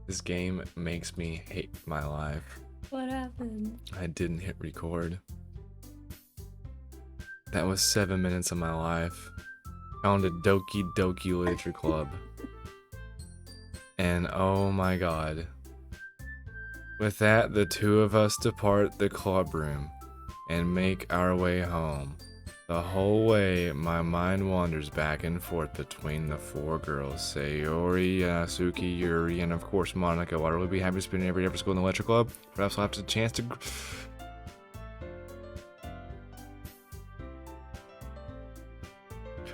This game makes me hate my life. What happened? I didn't hit record. That was 7 minutes of my life. Found a Doki Doki Literature Club. And oh my god. With that, the two of us depart the club room and make our way home. The whole way, my mind wanders back and forth between the four girls, Sayori, Yasuki, Yuri, and of course Monica. I'd really be happy to spend every day after school in the lecture club. Perhaps I'll have the chance to...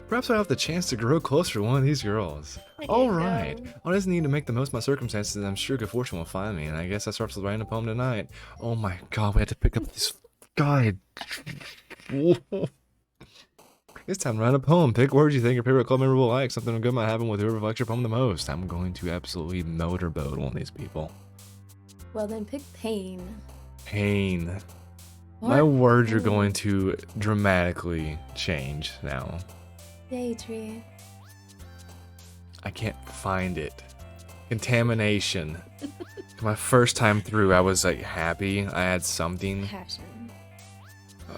Perhaps I'll have the chance to grow closer to one of these girls. Alright, I just need to make the most of my circumstances, and I'm sure good fortune will find me, and I guess that starts with writing a poem tonight. Oh my god, we had to pick up this guide. It's time to write a poem. Pick words you think your favorite club member will like. Something good might happen with whoever likes your poem the most. I'm going to absolutely motorboat on these people. Well, then pick pain. Pain. Or My words are going to dramatically change now. Daydream. I can't find it. Contamination. My first time through, I was like happy. I had something. Passion.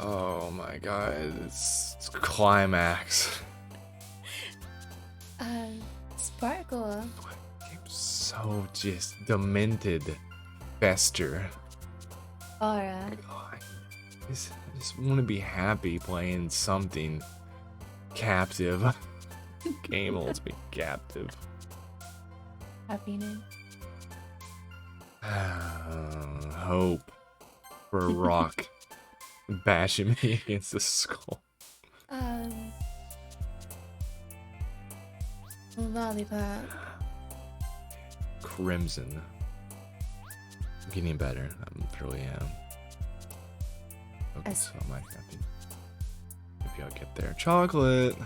Oh my god, it's climax. Sparkle. I'm so just demented. Fester. Aura. Oh, I just want to be happy playing something captive. Game holds me captive. Happiness. Hope for a rock bashing me against the skull. Lollipop. Crimson. I'm getting better. I really am. Okay, so am I happy? Maybe I'll get there. Chocolate.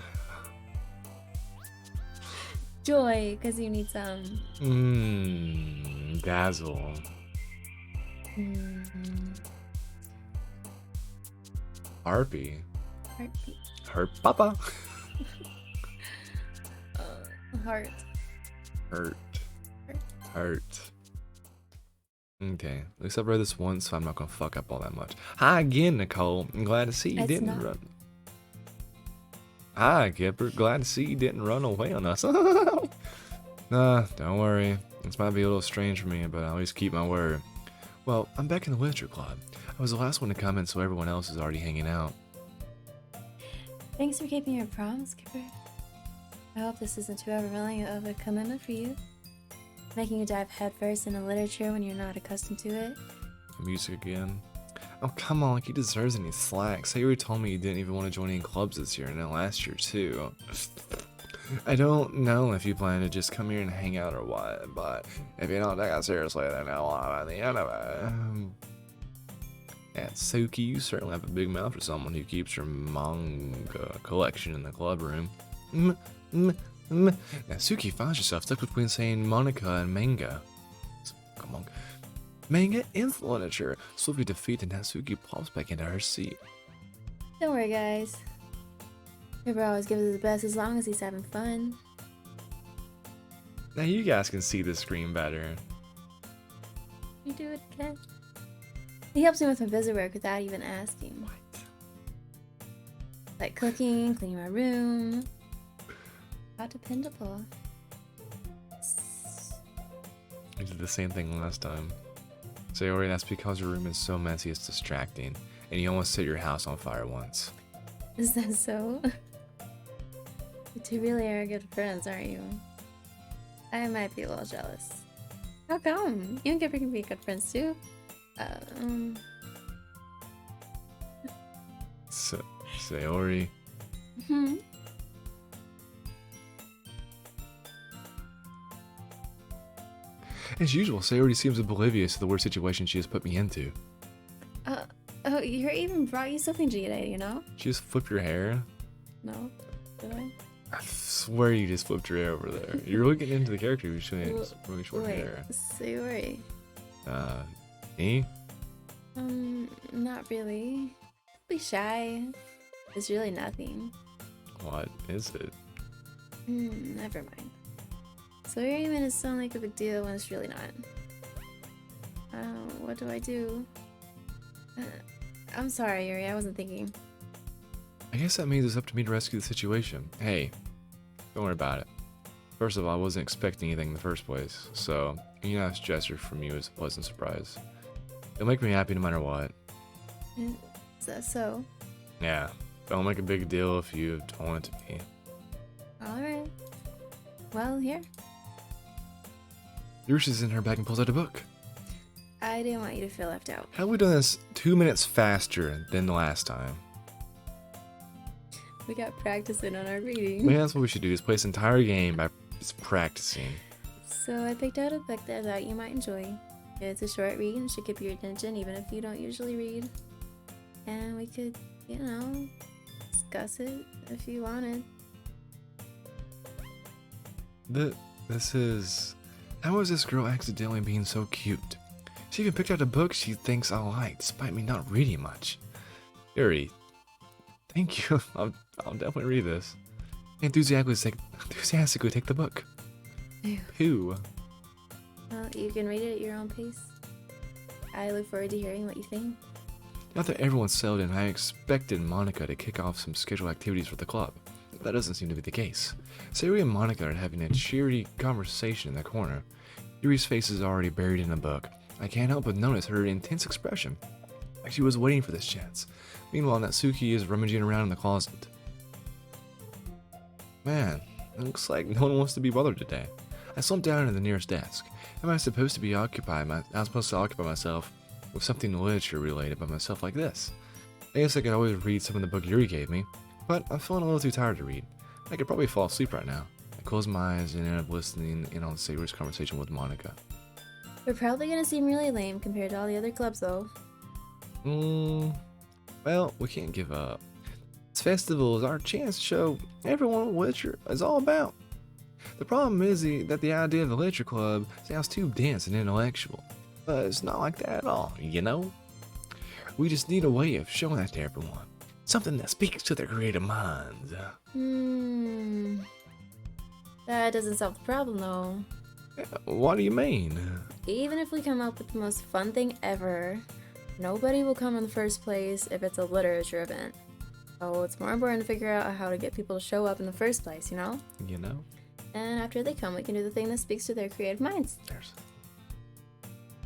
Joy, because you need some. Dazzle. Harpy. Heartbeat. Hurt Papa. Heart. Hurt. Hurt. Okay, at least I've read this once, so I'm not gonna fuck up all that much. Hi again, Nicole. I'm glad to see you didn't run. Hi, Kipper. Glad to see you didn't run away on us. Nah, don't worry. This might be a little strange for me, but I always keep my word. Well, I'm back in the literature club. I was the last one to come in, so everyone else is already hanging out. Thanks for keeping your promise, Kipper. I hope this isn't too overwhelming of a commitment for you. Making you dive headfirst into literature when you're not accustomed to it. Music again. Oh, come on, like he deserves any slack. Sayori told me you didn't even want to join any clubs this year, and then last year too. I don't know if you plan to just come here and hang out or what, but if you don't take it seriously, then I'll at the end of it. Yeah, Suki, you certainly have a big mouth for someone who keeps her manga collection in the club room. Now, Suki finds herself stuck between saying Monica and manga. Come on. Manga is literature. Swiftly defeated, Natsuki pops back into her seat. Don't worry, guys. Kipper always gives it the best as long as he's having fun. Now you guys can see the screen better. You do it again. He helps me with my busy work without even asking. What? Like cooking, cleaning my room. How dependable. I did the same thing last time. Sayori, that's because your room is so messy it's distracting, and you almost set your house on fire once. Is that so? You two really are good friends, aren't you? I might be a little jealous. How come? You and Kipper can be good friends too. Sayori. As usual, Sayori seems oblivious to the weird situation she has put me into. Oh, you even brought you something today, you know? She just flipped your hair? No, did I? I swear you just flipped your hair over there. You're really getting into the character. You're showing really short hair. Sayori. Me? Not really. Be shy. It's really nothing. What is it? Never mind. So you're aiming to sound like a big deal when it's really not. What do I do? I'm sorry, Yuri, I wasn't thinking. I guess that means it's up to me to rescue the situation. Hey, don't worry about it. First of all, I wasn't expecting anything in the first place, so any nice gesture from you is a pleasant surprise. It'll make me happy no matter what. Is that so? Yeah, don't make a big deal if you don't want it to be. Alright. Well, here. Yours in her bag and pulls out a book. I didn't want you to feel left out. How have we done this 2 minutes faster than the last time? We got practicing on our reading. Maybe that's what we should do, is play this entire game by just practicing. So I picked out a book that I thought you might enjoy. It's a short read and should keep your attention even if you don't usually read. And we could, you know, discuss it if you wanted. This is... How is this girl accidentally being so cute? She even picked out a book she thinks I'll like, despite me not reading much. Yuri, thank you. I'll definitely read this. Enthusiastically take the book. Ew. Who? Well, you can read it at your own pace. I look forward to hearing what you think. Now that everyone's settled in, I expected Monica to kick off some scheduled activities for the club. That doesn't seem to be the case. Sayori and Monica are having a cheery conversation in the corner. Yuri's face is already buried in a book. I can't help but notice her intense expression, like she was waiting for this chance. Meanwhile, Natsuki is rummaging around in the closet. Man, it looks like no one wants to be bothered today. I slumped down in the nearest desk. Am I supposed to be occupied? I'm supposed to occupy myself with something literature related by myself like this. I guess I could always read some of the book Yuri gave me, but I'm feeling a little too tired to read. I could probably fall asleep right now. I close my eyes and end up listening in on Sayori's conversation with Monica. We're probably gonna seem really lame compared to all the other clubs, though. Well, we can't give up. This festival is our chance to show everyone what literature is all about. The problem is that the idea of the literature club sounds too dense and intellectual. But it's not like that at all, you know? We just need a way of showing that to everyone. Something that speaks to their creative minds. That doesn't solve the problem, though. What do you mean? Even if we come up with the most fun thing ever, nobody will come in the first place if it's a literature event. So it's more important to figure out how to get people to show up in the first place, you know? You know? And after they come, we can do the thing that speaks to their creative minds.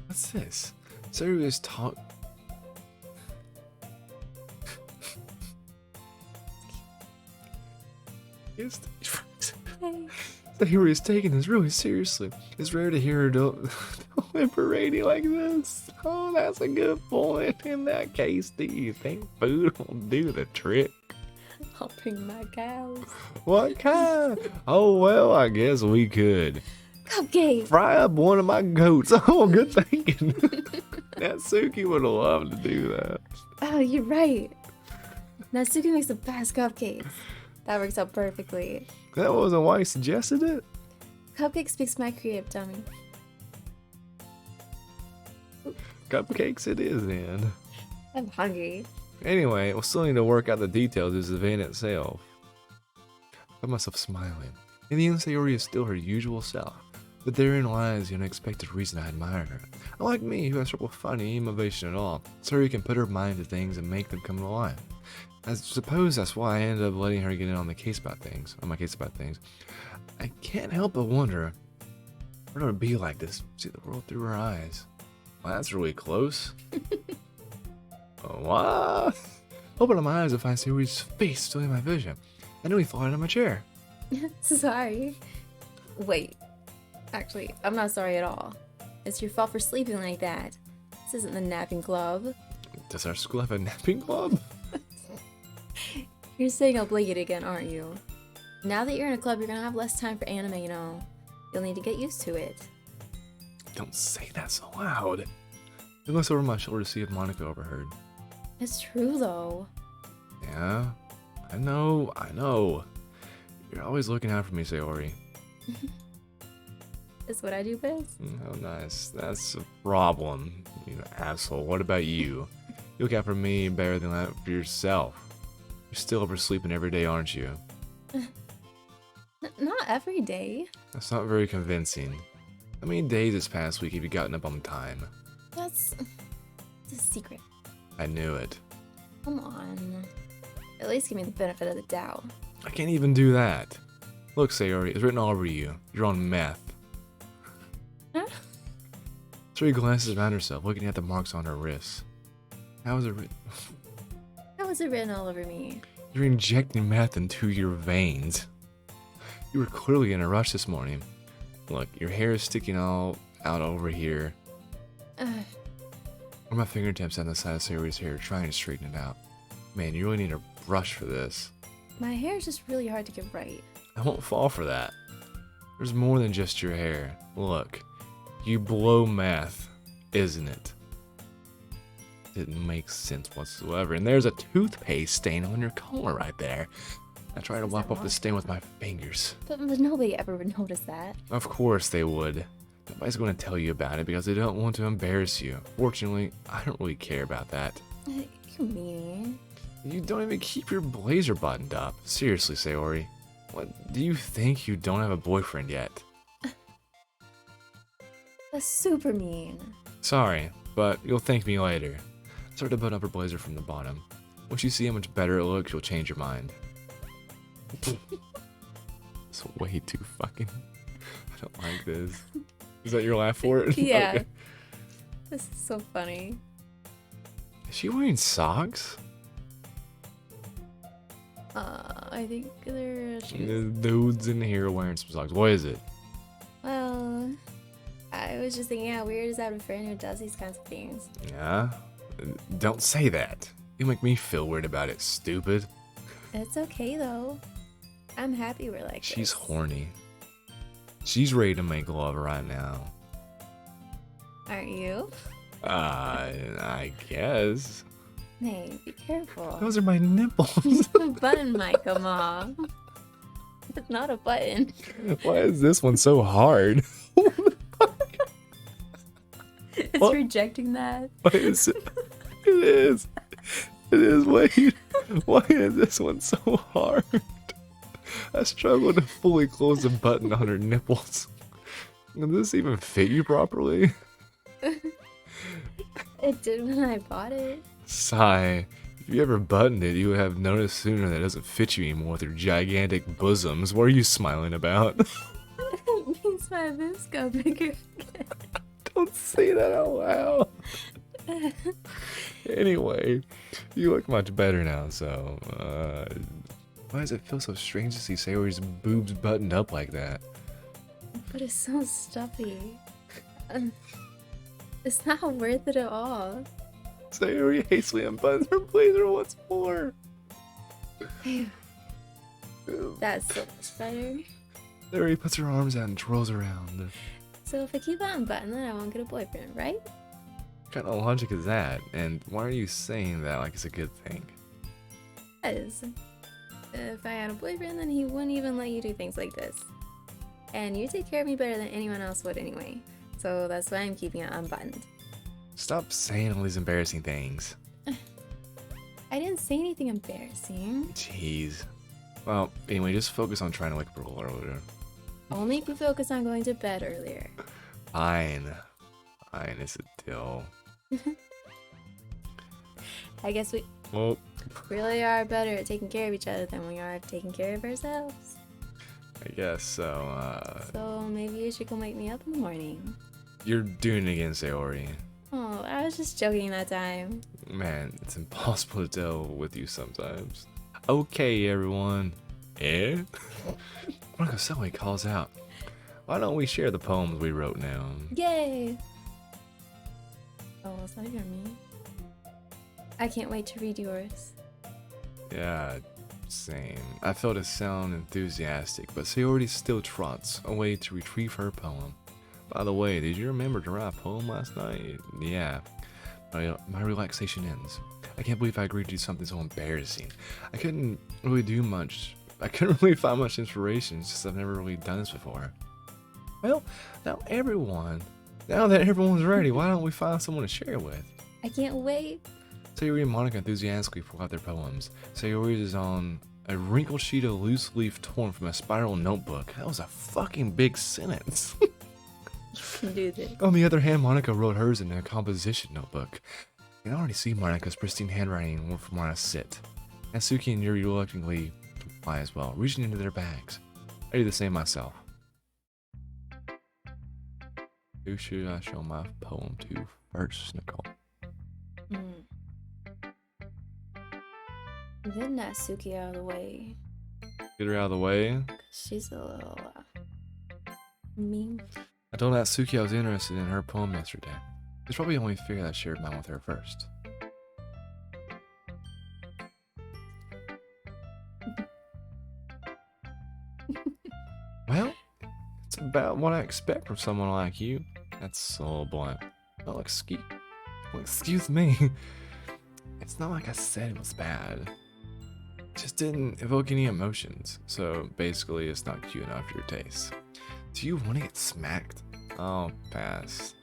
What's this? Sayori is Sayori is taking this really seriously. It's rare to hear her deliberating like this. Oh, that's a good point. In that case, do you think food will do the trick? I'll bring my cows. What kind? Oh, well, I guess we could. Cupcake! Fry up one of my goats. Oh, good thinking. Natsuki would have loved to do that. Oh, you're right. Natsuki makes the best cupcakes. That works out perfectly. That wasn't why he suggested it? Cupcake speaks my creative tummy. Cupcakes it is, then. I'm hungry. Anyway, we'll still need to work out the details of the event itself. I find myself smiling. In the end, Sayori is still her usual self, but therein lies the unexpected reason I admire her. Unlike me, who has trouble finding any motivation at all, Sayori can put her mind to things and make them come to life. I suppose that's why I ended up letting her get in on my case about things. I can't help but wonder what it would be like to see the world through her eyes. Well, that's really close. What? Open my eyes to find Sayori's face still in my vision. I nearly fell out of my chair. Sorry. Wait. Actually, I'm not sorry at all. It's your fault for sleeping like that. This isn't the napping club. Does our school have a napping club? You're saying obligate again, aren't you? Now that you're in a club, you're gonna have less time for anime, you know. You'll need to get used to it. Don't say that so loud. I looked over my shoulder to see if Monica overheard. It's true, though. Yeah, I know. You're always looking out for me, Sayori. That's what I do best. Oh, nice. That's a problem, you asshole. What about you? You look out for me better than that for yourself. You're still oversleeping every day, aren't you? Not every day. That's not very convincing. How many days this past week have you gotten up on time? That's a secret. I knew it. Come on. At least give me the benefit of the doubt. I can't even do that. Look, Sayori, it's written all over you. You're on meth. Huh? Sayori glances around herself, looking at the marks on her wrists. How is it written? How was it written all over me? You're injecting meth into your veins. You were clearly in a rush this morning. Look, your hair is sticking all out over here. Or my fingertips on the side of Sayori's hair, trying to straighten it out. Man, you really need a brush for this. My hair is just really hard to get right. I won't fall for that. There's more than just your hair. Look, you blow meth, isn't it? Didn't make sense whatsoever. And there's a toothpaste stain on your collar right there. I tried to wipe off the stain with my fingers. But nobody ever would notice that. Of course they would. Nobody's going to tell you about it because they don't want to embarrass you. Fortunately, I don't really care about that. You're mean. You don't even keep your blazer buttoned up. Seriously, Sayori. What, do you think you don't have a boyfriend yet? That's super mean. Sorry, but you'll thank me later. Start to button up her blazer from the bottom. Once you see how much better it looks, you'll change your mind. It's way too fucking... I don't like this. Is that your laugh for it? Yeah. Okay. This is so funny. Is she wearing socks? I think they're The dudes in here are wearing some socks. What is it? Well, I was just thinking how weird is that a friend who does these kinds of things. Yeah? Don't say that. You make me feel weird about it, stupid. It's okay though. I'm happy we're like She's this. horny. She's ready to make love right now. Aren't you? I guess. Hey, be careful. Those are my nipples. The button might come off. It's not a button. Why is this one so hard? It's What? rejecting that. Why is it? It is. It is. Wait. Why is this one so hard? I struggle to fully close the button on her nipples. Does this even fit you properly? It did when I bought it. Sigh. If you ever buttoned it, you would have noticed sooner that it doesn't fit you anymore with your gigantic bosoms. What are you smiling about? It means my boobs go bigger. Don't say that out loud. Anyway, you look much better now, so, why does it feel so strange to see Sayori's boobs buttoned up like that? But it's so stuffy. It's not worth it at all. Sayori hastily unbuttons her blazer once more. That's so much better. Sayori puts her arms out and twirls around. So if I keep on buttoning, then I won't get a boyfriend, right? What kind of logic is that? And why are you saying that like it's a good thing? Because if I had a boyfriend, then he wouldn't even let you do things like this. And you take care of me better than anyone else would anyway. So that's why I'm keeping it unbuttoned. Stop saying all these embarrassing things. I didn't say anything embarrassing. Jeez. Well, anyway, just focus on trying to wake up earlier. Only if we focus on going to bed earlier. Fine. Fine, it's a deal. I guess we Well, really are better at taking care of each other than we are at taking care of ourselves. I guess so, So maybe you should come wake me up in the morning. you're doing it again, Sayori. Oh, I was just joking that time. Man, it's impossible to tell with you sometimes. Okay, everyone. Eh? Monica Selly calls out. Why don't we share the poems we wrote now? Yay! Oh, it's not even me. I can't wait to read yours. Yeah, same. I felt it sound enthusiastic, but Sayori still trots away to retrieve her poem. By the way, did you remember to write a poem last night? Yeah. My relaxation ends. I can't believe I agreed to do something so embarrassing. I couldn't really do much. I couldn't really find much inspiration since I've never really done this before. Well, now that everyone's ready, why don't we find someone to share with? I can't wait. Sayori and Monica enthusiastically pull out their poems. Sayori's is on A wrinkled sheet of loose leaf torn from a spiral notebook. That was a fucking big sentence. You can do this. On the other hand, Monica wrote hers in a composition notebook. You can already see Monica's pristine handwriting from where I sit. Natsuki and Yuri reluctantly comply as well, reaching into their bags. I do the same myself. Who should I show my poem to first, Nicole? Get Natsuki out of the way. Get her out of the way. She's a little mean. I told Natsuki I was interested in her poem yesterday. It's probably only fair that I shared mine with her first. Well, it's about what I expect from someone like you. That's so blunt. Oh, excuse me. It's not like I said it was bad. It just didn't evoke any emotions. So basically, it's not cute enough for your taste. Do you want to get smacked? Oh, pass.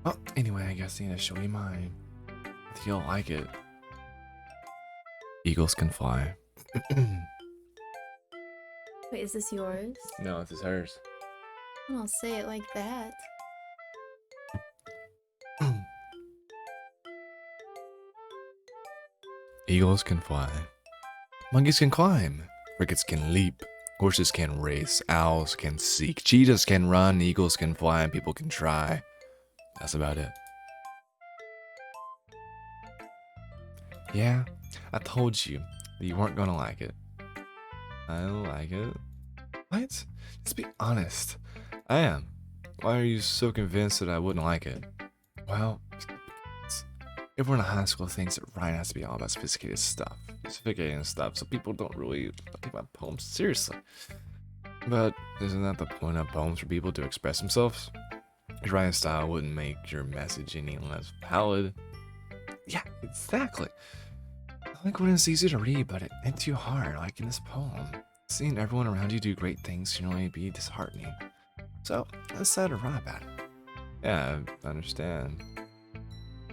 Well, anyway, I guess I need to show you mine. If you'll like it. Eagles can fly. Wait, is this yours? No, this is hers. I don't say it like that. Eagles can fly. Monkeys can climb. Crickets can leap. Horses can race. Owls can seek. Cheetahs can run. Eagles can fly. And people can try. That's about it. Yeah, I told you that you weren't gonna like it. I don't like it. What? Just be honest. I am. Why are you so convinced that I wouldn't like it? Well, everyone in high school thinks that writing has to be all about sophisticated stuff. So people don't really take my poems seriously. But isn't that the point of poems, for people to express themselves? Your writing style wouldn't make your message any less valid. Yeah, exactly. I like when it's easy to read, but it hits you hard, like in this poem. Seeing everyone around you do great things can only be disheartening. So, I decided to write about it. Yeah, I understand.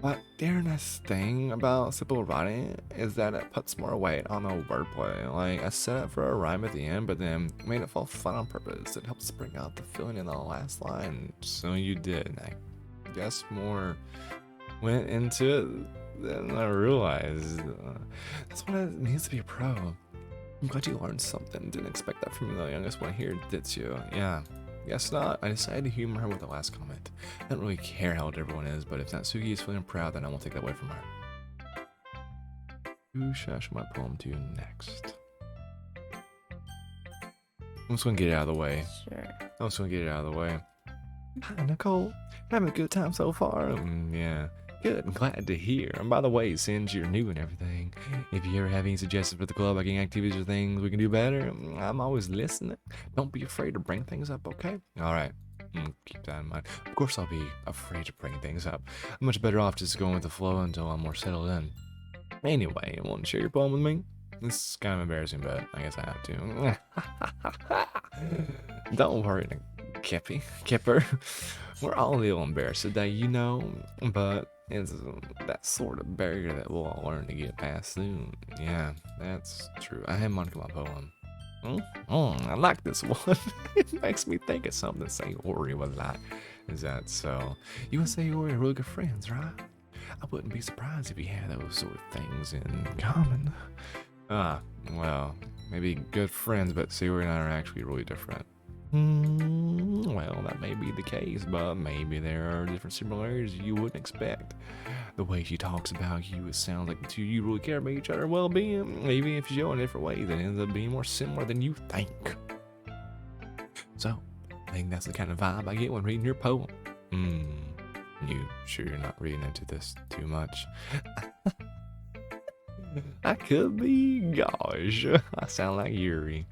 But the internet's thing about simple writing is that it puts more weight on the wordplay. Like, I set it for a rhyme at the end, but then made it fall flat on purpose. It helps bring out the feeling in the last line. So you did. And I guess more went into it than I realized. That's what it means to be a pro. I'm glad you learned something. Didn't expect that from the youngest one here, did you? Yeah. Guess not. I decided to humor her with the last comment. I don't really care how old everyone is, but if Natsuki is feeling proud, then I won't take that away from her. Who should I show my poem to next? I'm just gonna get it out of the way. Sure. I'm just gonna get it out of the way. Hi, Nicole. Having a good time so far? Yeah. Good, I'm glad to hear. And by the way, since you're new and everything, if you ever have any suggestions for the club, like any activities or things we can do better, I'm always listening. Don't be afraid to bring things up, okay? Alright, keep that in mind. Of course I'll be afraid to bring things up. I'm much better off just going with the flow until I'm more settled in. Anyway, you want to share your poem with me? It's kind of embarrassing, but I guess I have to. Don't worry, Kipper. We're all a little embarrassed today, you know, but it's that sort of barrier that we'll all learn to get past soon. Yeah, that's true. I had Monica my poem. I like this one. It makes me think of something Sayori was like. Is that so? You and Sayori are really good friends, right? I wouldn't be surprised if you had those sort of things in common. Well, maybe good friends, but Sayori and I are actually really different. Well, that may be the case, but maybe there are different similarities you wouldn't expect. The way she talks about you, it sounds like the two of you really care about each other's well-being, even if you show in different ways, it ends up being more similar than you think. So, I think that's the kind of vibe I get when reading your poem. You sure you're not reading into this too much? I could be, gosh, I sound like Yuri.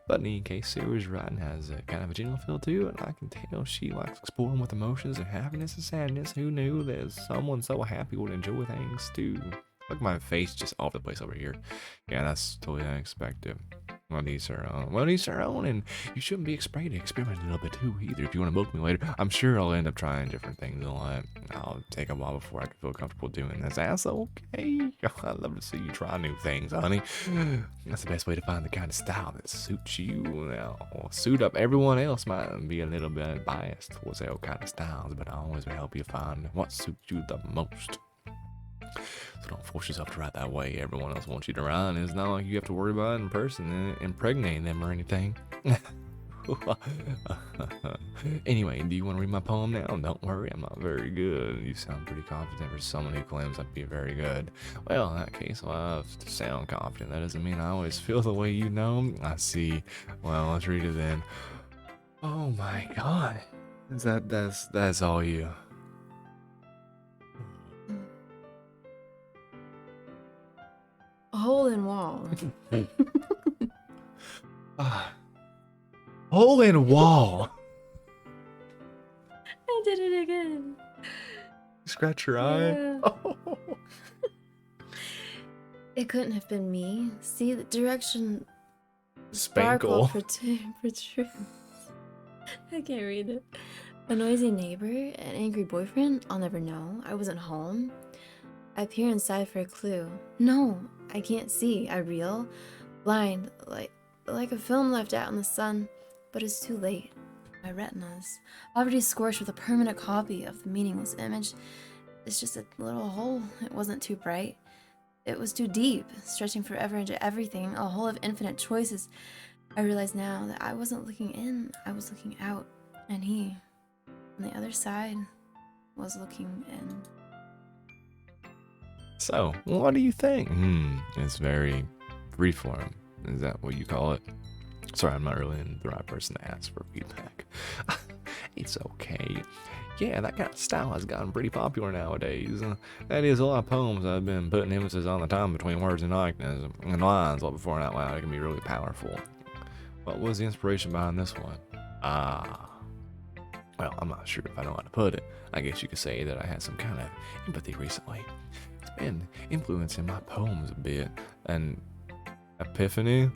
But in any case, Sarah's writing has a kind of a general feel to it, and I can tell she likes exploring with emotions and happiness and sadness. Who knew that someone so happy would enjoy things too? Look, my face just all over the place over here. Yeah, that's totally unexpected. Well, each their own. Well, each their own, and you shouldn't be afraid to experiment a little bit too either. If you want to book me later, I'm sure I'll end up trying different things a lot. I'll take a while before I can feel comfortable doing this. That's okay. I'd love to see you try new things, honey. That's the best way to find the kind of style that suits you. Now, suit up everyone else might be a little bit biased towards their kind of styles, but I always will help you find what suits you the most. So don't force yourself to ride that way everyone else wants you to ride. It's not like you have to worry about it in person and impregnating them or anything. Anyway, do you want to read my poem now? Don't worry, I'm not very good. You sound pretty confident for someone who claims I'd be very good. Well, in that case, I have to sound confident. That doesn't mean I always feel the way you know. I see. Well, let's read it then. Oh my god. That's all you. Hole in wall. Hole in wall. I did it again. Scratch your eye. Yeah. Oh. It couldn't have been me. See, the direction Spankle. protrudes. I can't read it. A noisy neighbor, an angry boyfriend, I'll never know. I wasn't home. I peer inside for a clue. No, I can't see. I reel, blind, like a film left out in the sun, but it's too late. My retinas, already scorched with a permanent copy of the meaningless image. It's just a little hole. It wasn't too bright. It was too deep, stretching forever into everything, a hole of infinite choices. I realize now that I wasn't looking in, I was looking out, and he, on the other side, was looking in. So, what do you think? It's very freeform. Is that what you call it? Sorry, I'm not really the right person to ask for feedback. It's okay. Yeah, that kind of style has gotten pretty popular nowadays. That is, a lot of poems I've been putting emphasis on the time between words and likeness, and lines, like before and out loud. It can be really powerful. What was the inspiration behind this one? Well, I'm not sure if I know how to put it. I guess you could say that I had some kind of empathy recently. It's been influencing my poems a bit. An epiphany?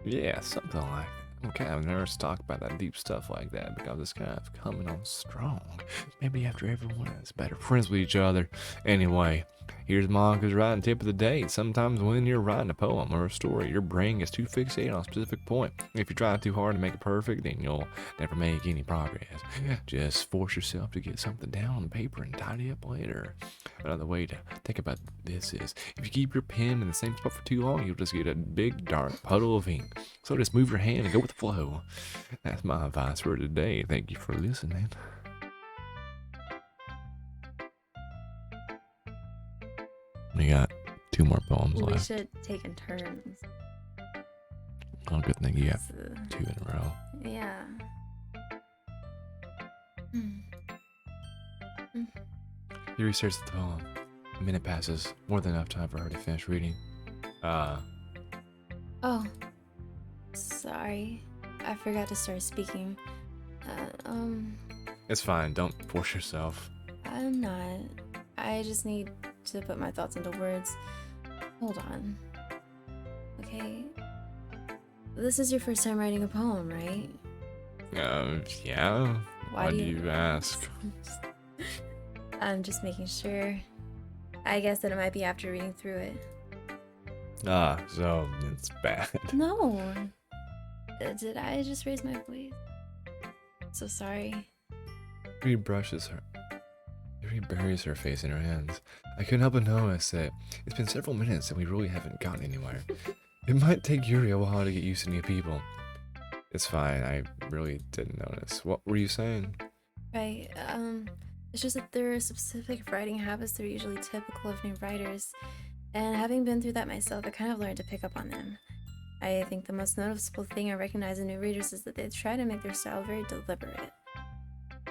Yeah, something like that. I'm kind of nervous to talk about that deep stuff like that because it's kind of coming on strong. Maybe after everyone is better friends with each other. Anyway, here's Monica's writing tip of the day. Sometimes when you're writing a poem or a story, your brain gets too fixated on a specific point. If you try too hard to make it perfect, then you'll never make any progress. Just force yourself to get something down on paper and tidy up later. Another way to think about this is, if you keep your pen in the same spot for too long, you'll just get a big dark puddle of ink. So just move your hand and go with the flow. That's my advice for today. Thank you for listening. We got 2 more poems We left. should take in turns. Oh, good thing you have So, 2 in a row. yeah. You restarts the poem. A minute passes. More than enough time for her to finish reading. Oh. Sorry. I forgot to start speaking. It's fine. Don't force yourself. I'm not. I just need to put my thoughts into words. Hold on. Okay. This is your first time writing a poem, right? Yeah. Why Why do do you- you ask? I'm just making sure. I guess that it might be after reading through it. So it's bad. No. Did I just raise my voice? So sorry. He buries her face in her hands. I couldn't help but notice that it's been several minutes and we really haven't gotten anywhere. It might take Yuri a while to get used to new people. It's fine, I really didn't notice. What were you saying? Right, it's just that there are specific writing habits that are usually typical of new writers, and having been through that myself, I kind of learned to pick up on them. I think the most noticeable thing I recognize in new readers is that they try to make their style very deliberate.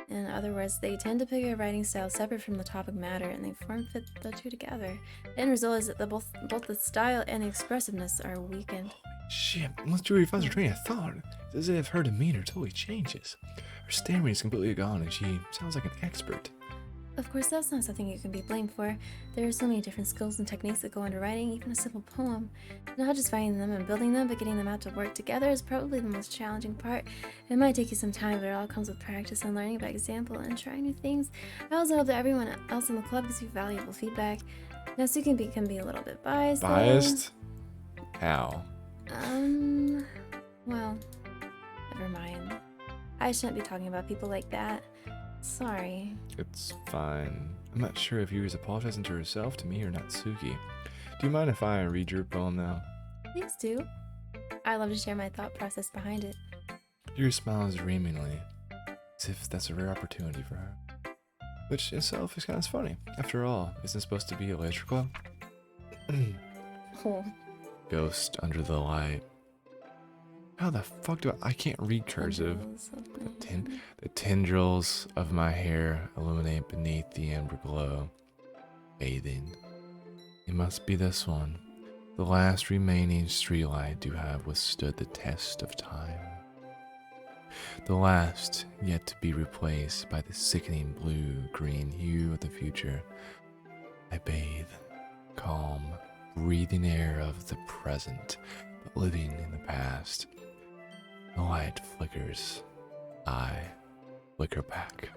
In other words, they tend to pick a writing style separate from the topic matter, and they form fit the two together. The end result is that both the style and the expressiveness are weakened. Shit, unless Yuri finds her train of thought, it's as if her demeanor totally changes. Her stammering is completely gone and she sounds like an expert. Of course, that's not something you can be blamed for. There are so many different skills and techniques that go into writing even a simple poem. Not just finding them and building them, but getting them out to work together is probably the most challenging part. It might take you some time, but it all comes with practice and learning by example and trying new things. I also hope that everyone else in the club gives you valuable feedback. Natsuki can be a little bit biased. Biased? How? Well, never mind. I shouldn't be talking about people like that. Sorry. It's fine. I'm not sure if you was apologizing to herself, to me, or Natsuki. Do you mind if I read your poem now? Please do. I love to share my thought process behind it. Your smiles dreamingly, as if that's a rare opportunity for her. Which in itself is kind of funny. After all, isn't it supposed to be a literature club? Oh. Ghost under the light. How the fuck do I can't read cursive. The tendrils of my hair illuminate beneath the amber glow. Bathing. It must be this one. The last remaining streetlight to have withstood the test of time. The last yet to be replaced by the sickening blue-green hue of the future. I bathe, calm, breathing air of the present, but living in the past. The light flickers. I flicker back.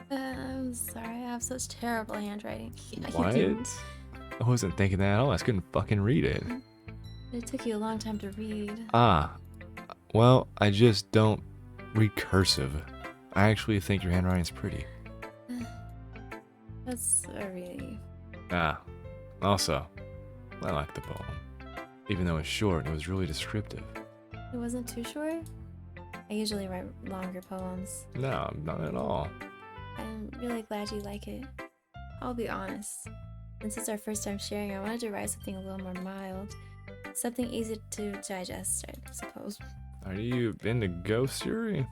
I'm sorry, I have such terrible handwriting. What? I wasn't thinking that at all. I just couldn't fucking read it. It took you a long time to read. Ah. Well, I just don't read cursive. I actually think your handwriting's pretty. That's a relief. Ah. Also, I like the poem. Even though it's short, it was really descriptive. It wasn't too short? I usually write longer poems. No, not at all. I'm really glad you like it. I'll be honest. Since it's our first time sharing, I wanted to write something a little more mild. Something easy to digest, I suppose. Are you into ghost theory?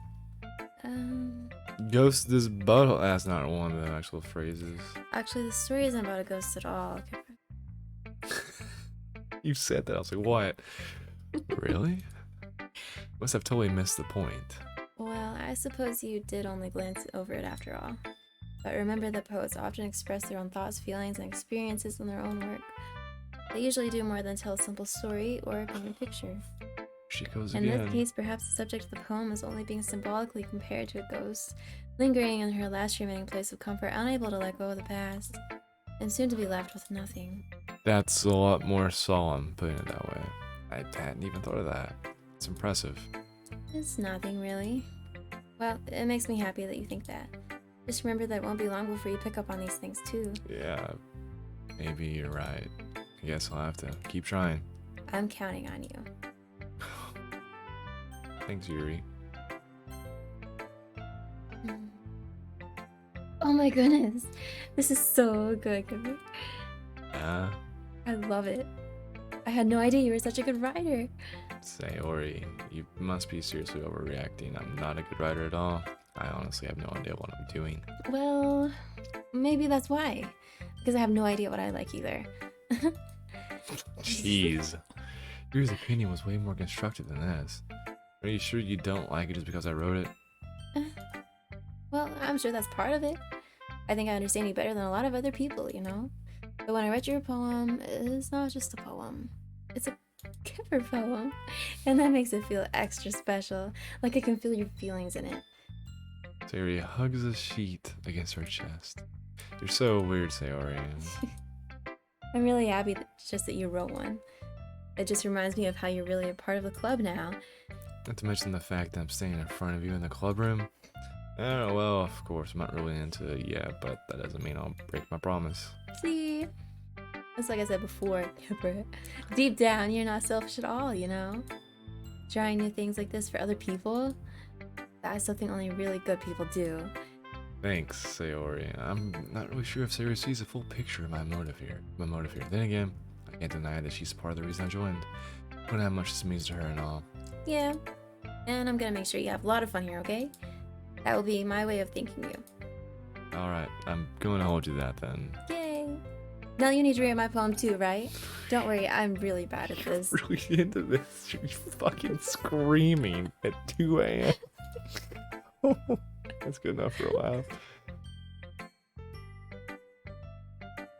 Um, Ghost this butthole. That's not one of the actual phrases. Actually, the story isn't about a ghost at all. You said that. I was like, what? Really? Must have totally missed the point. Well, I suppose you did only glance over it after all. But remember that poets often express their own thoughts, feelings, and experiences in their own work. They usually do more than tell a simple story or paint a picture. She goes In again. this case, perhaps the subject of the poem is only being symbolically compared to a ghost, lingering in her last remaining place of comfort, unable to let go of the past, and soon to be left with nothing. That's a lot more solemn, putting it that way. I hadn't even thought of that. It's impressive. It's nothing, really. Well, it makes me happy that you think that. Just remember that it won't be long before you pick up on these things, too. Yeah, maybe you're right. I guess I'll have to keep trying. I'm counting on you. Thanks, Yuri. Oh my goodness. This is so good, Cooper. Yeah? I love it. I had no idea you were such a good writer. Sayori, you must be seriously overreacting. I'm not a good writer at all. I honestly have no idea what I'm doing. Well, maybe that's why. Because I have no idea what I like either. Jeez. Yuri's opinion was way more constructive than this. Are you sure you don't like it just because I wrote it? Well, I'm sure that's part of it. I think I understand you better than a lot of other people, you know? But when I read your poem, it's not just a poem. It's a Kipper poem. And that makes it feel extra special. Like I can feel your feelings in it. Sayori hugs the sheet against her chest. You're so weird, Sayori. I'm really happy just that you wrote one. It just reminds me of how you're really a part of the club now. Not to mention the fact that I'm standing in front of you in the club room. Oh, well, of course, I'm not really into it yet, but that doesn't mean I'll break my promise. See? It's like I said before, Kipper. Deep down, you're not selfish at all, you know? Trying new things like this for other people, that's something only really good people do. Thanks, Sayori. I'm not really sure if Sayori sees the full picture of my motive here. Then again, I can't deny that she's part of the reason I joined. Look at how much this means to her and all. Yeah, and I'm gonna make sure you have a lot of fun here, okay? That will be my way of thanking you. Alright, I'm going to hold you to that then. Yay! Now you need to read my poem too, right? Don't worry, I'm really bad at this. Really into this. She's fucking screaming at 2 a.m. Oh That's good enough for a laugh.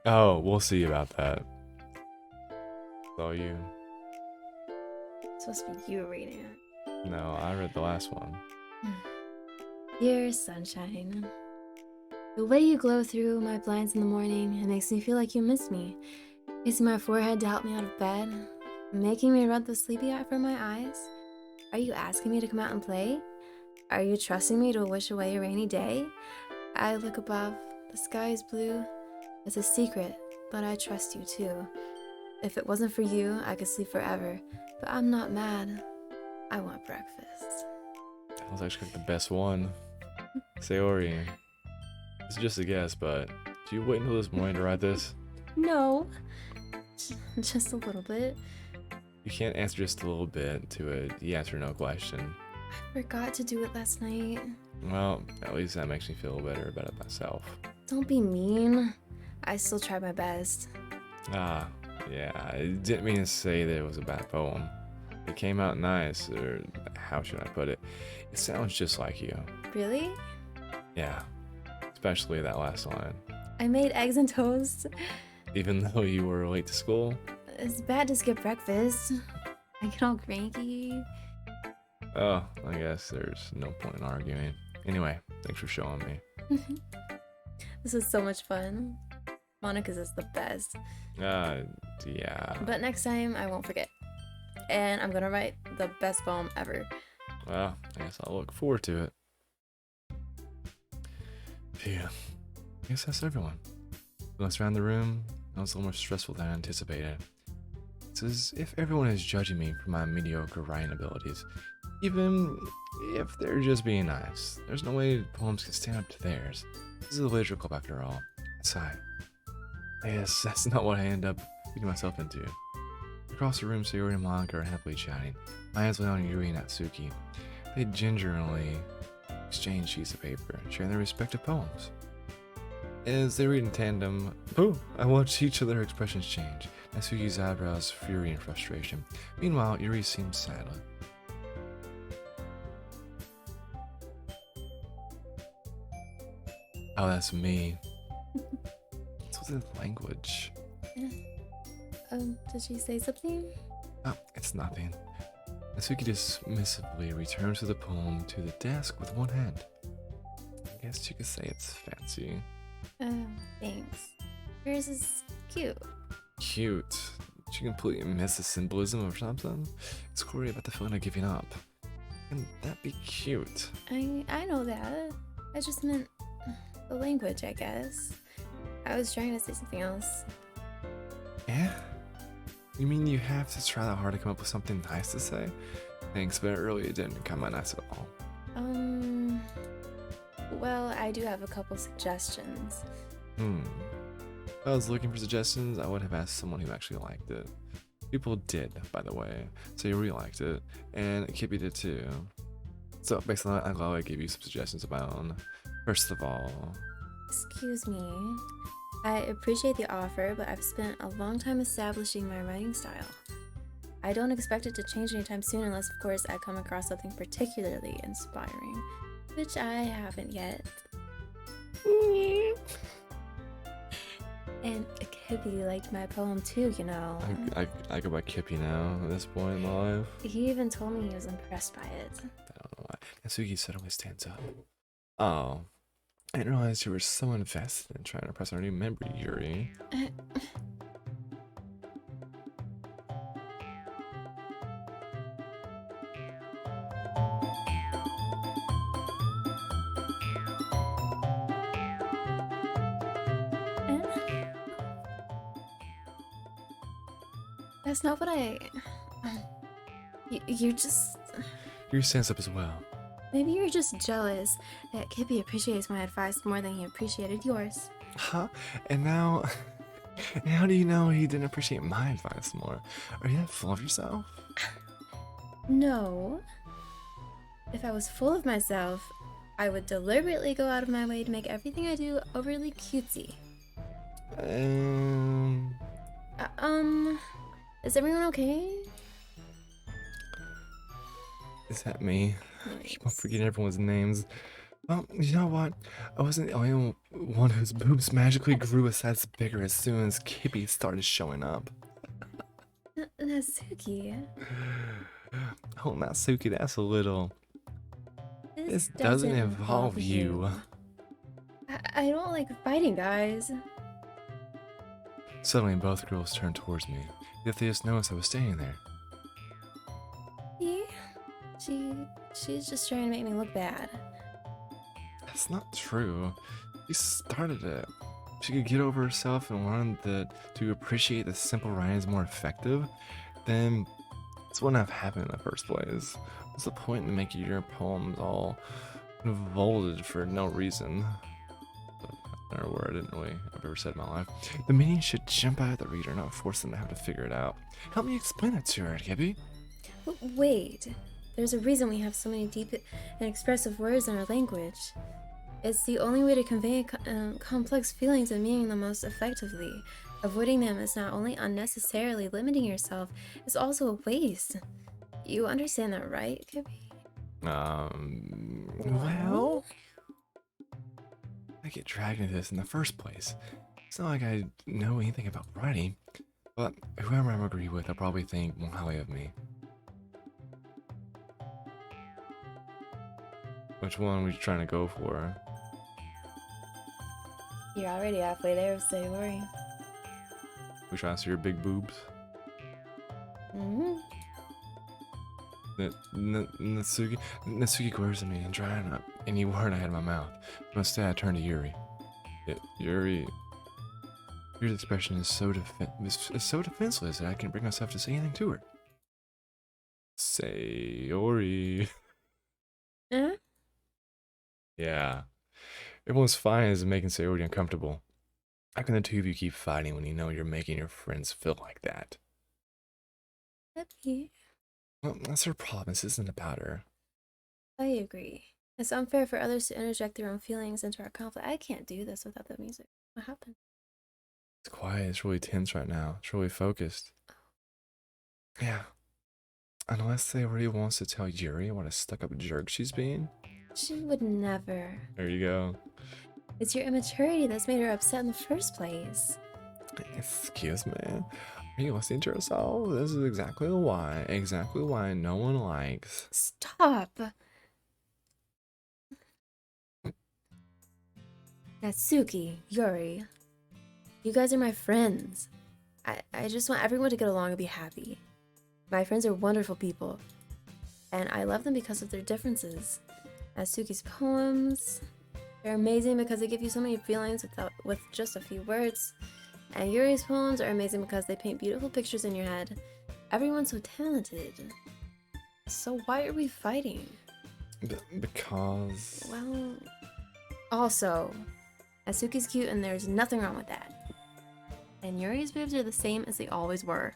Oh, we'll see about that. It's all you. It's supposed to be you reading it. No, I read the last one. Dear sunshine, the way you glow through my blinds in the morning, it makes me feel like you miss me. Kissing my forehead to help me out of bed, making me rub the sleepy eye from my eyes. Are you asking me to come out and play? Are you trusting me to wish away a rainy day? I look above, the sky is blue. It's a secret, but I trust you too. If it wasn't for you, I could sleep forever, but I'm not mad. I want breakfast. That was actually the best one. Sayori. It's just a guess, but do you wait until this morning to write this? No, just a little bit. You can't answer just a little bit to a yes or no question. I forgot to do it last night. Well, at least that makes me feel better about it myself. Don't be mean. I still tried my best. Ah, yeah, I didn't mean to say that it was a bad poem. It came out nice, or how should I put it? It sounds just like you. Really? Yeah, especially that last line. I made eggs and toast. Even though you were late to school? It's bad to skip breakfast. I get all cranky. Oh, I guess there's no point in arguing. Anyway, thanks for showing me. This is so much fun. Monica's is the best. Yeah. But next time, I won't forget. And I'm gonna write the best poem ever. Well, I guess I'll look forward to it. Phew. I guess that's everyone. Glanced around the room, that was a little more stressful than I anticipated. It's as if everyone is judging me for my mediocre writing abilities, even if they're just being nice. There's no way poems can stand up to theirs. This is a literature club after all. I sigh. I guess that's not what I end up getting myself into. Across the room, Sayori and Monica are happily chatting. My hands lay on Yuri and Natsuki. They gingerly exchange sheets of paper, sharing their respective poems. As they read in tandem, I watch each of their expressions change. Natsuki's eyebrows fury and frustration. Meanwhile, Yuri seems silent. Oh, that's me. What's with the language? Did she say something? Oh, it's nothing. Natsuki dismissively returns to the poem to the desk with one hand. I guess you could say it's fancy. Thanks. Yours is cute. Cute. Did you completely miss the symbolism or something? It's Corey about the feeling of giving up. Can that be cute? I know that. I just meant the language, I guess. I was trying to say something else. Yeah? You mean you have to try that hard to come up with something nice to say? Thanks, but earlier it didn't come out nice at all. Well, I do have a couple suggestions. If I was looking for suggestions, I would have asked someone who actually liked it. People did, by the way. So you really liked it, and Kippy did too. So based on that, I'm glad I gave you some suggestions of my own. First of all... Excuse me. I appreciate the offer, but I've spent a long time establishing my writing style. I don't expect it to change anytime soon unless, of course, I come across something particularly inspiring, which I haven't yet. And Kippy liked my poem too, you know. I go by Kippy now at this point in my life. He even told me he was impressed by it. I don't know why. Natsuki suddenly stands up. Oh, I didn't realize you were so invested in trying to impress our new member, Yuri. That's not what I... You're just... Yuri stands up as well. Maybe you're just jealous that Kippy appreciates my advice more than he appreciated yours. Huh? And now... And how do you know he didn't appreciate my advice more? Are you that full of yourself? No. If I was full of myself, I would deliberately go out of my way to make everything I do overly cutesy. Is everyone okay? Is that me? I keep on forgetting everyone's names. Well, you know what? I wasn't the only one whose boobs magically grew a size bigger as soon as Kippy started showing up. Natsuki, Oh, Natsuki, that's a little. this This doesn't doesn't involve involve you. you. I don't like fighting guys. Suddenly, both girls turned towards me. Yet they just noticed I was standing there. See? She's just trying to make me look bad. That's not true. She started it. She could get over herself and learn that to appreciate the simple writing is more effective, then this wouldn't have happened in the first place. What's the point in making your poems all convoluted for no reason? Another word I didn't really I've ever said in my life. The meaning should jump out at the reader, not force them to have to figure it out. Help me explain it to her, Gibby. But wait, there's a reason we have so many deep and expressive words in our language. It's the only way to convey complex feelings and meaning the most effectively. Avoiding them is not only unnecessarily limiting yourself, it's also a waste. You understand that, right, Kippy? Well, I get dragged into this in the first place. It's not like I know anything about writing, but whoever I agree with, I'll probably think more highly of me. Which one were you trying to go for? You're already halfway there, so don't worry. We trying to see your big boobs? Mm-hmm. Natsuki glares at me and trying up any word I had in my mouth. But instead, I turned to Yuri. Yuri's expression is so defenseless that I can't bring myself to say anything to her. Sayori. Huh? Yeah. Everyone's fine as making Sayori uncomfortable. How can the two of you keep fighting when you know you're making your friends feel like that? Okay. Well, that's her problem. This isn't about her. I agree. It's unfair for others to interject their own feelings into our conflict. I can't do this without the music. What happened? It's quiet. It's really tense right now. It's really focused. Yeah. Unless Sayori wants to tell Yuri what a stuck-up jerk she's being. She would never. There you go. It's your immaturity that's made her upset in the first place. Excuse me. Are you listening to yourself? This is exactly why no one likes. Stop! Natsuki, Yuri, you guys are my friends. I just want everyone to get along and be happy. My friends are wonderful people, and I love them because of their differences. Natsuki's poems, they're amazing because they give you so many feelings with just a few words. And Yuri's poems are amazing because they paint beautiful pictures in your head. Everyone's so talented. So why are we fighting? Because... Well, also, Natsuki's cute and there's nothing wrong with that. And Yuri's boobs are the same as they always were.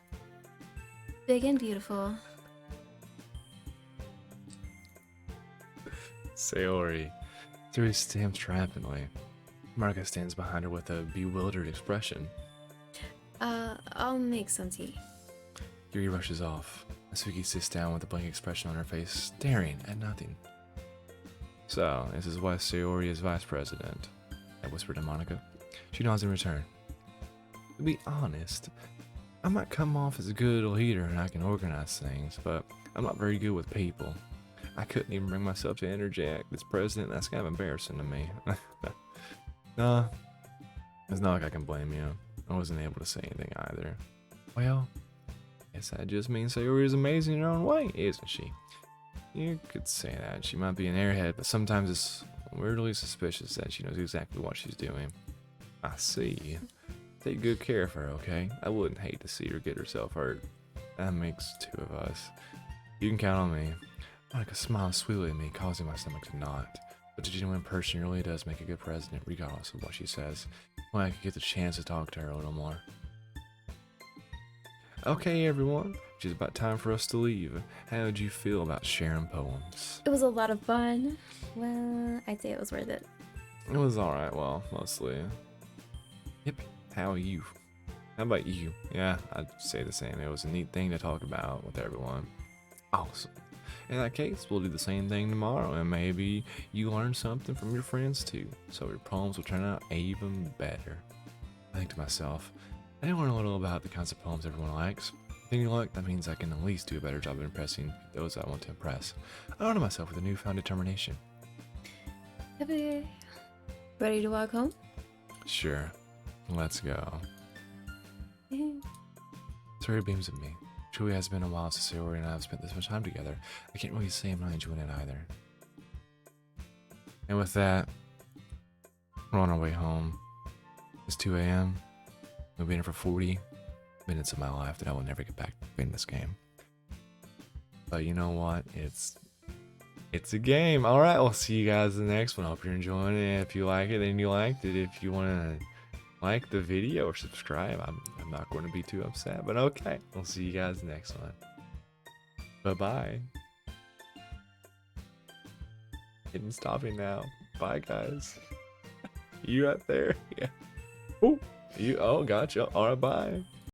Big and beautiful. Sayori. Yuri stamps triumphantly. Marika stands behind her with a bewildered expression. I'll make some tea. Yuri rushes off. Natsuki sits down with a blank expression on her face, staring at nothing. So, this is why Sayori is vice president, I whispered to Monica. She nods in return. To be honest, I might come off as a good leader and I can organize things, but I'm not very good with people. I couldn't even bring myself to interject. This president, that's kind of embarrassing to me. Nah, it's not like I can blame you. I wasn't able to say anything either. Well, guess that just means Sayori is amazing in her own way, isn't she? You could say that. She might be an airhead, but sometimes it's weirdly suspicious that she knows exactly what she's doing. I see. Take good care of her, okay? I wouldn't hate to see her get herself hurt. That makes two of us. You can count on me. Monica smiled sweetly at me, causing my stomach to knot. But the genuine person really does make a good president, regardless of what she says. When I could get the chance to talk to her a little more. Okay, everyone. It's about time for us to leave. How did you feel about sharing poems? It was a lot of fun. Well, I'd say it was worth it. It was alright, well, mostly. Yep, how are you? How about you? Yeah, I'd say the same. It was a neat thing to talk about with everyone. Awesome. In that case, we'll do the same thing tomorrow, and maybe you learn something from your friends too, so your poems will turn out even better. I think to myself, I did learn a little about the kinds of poems everyone likes. With any luck, that means I can at least do a better job of impressing those I want to impress. I honor myself with a newfound determination. Okay. Ready to walk home? Sure, let's go. Terry beams at me. Truly has been a while since Sayori and I have spent this much time together. I can't really say I'm not enjoying it either. And with that, we're on our way home. It's 2 a.m. We've been here for 40 minutes of my life that I will never get back to playing this game. But you know what? It's a game. Alright, we'll see you guys in the next one. I hope you're enjoying it. If you like it, then you liked it. If you want to like the video or subscribe, I'm not going to be too upset. But okay, we'll see you guys next one. Bye-bye. Hitting stopping now. Bye, guys. You right there? Yeah. Oh, gotcha. Alright, bye.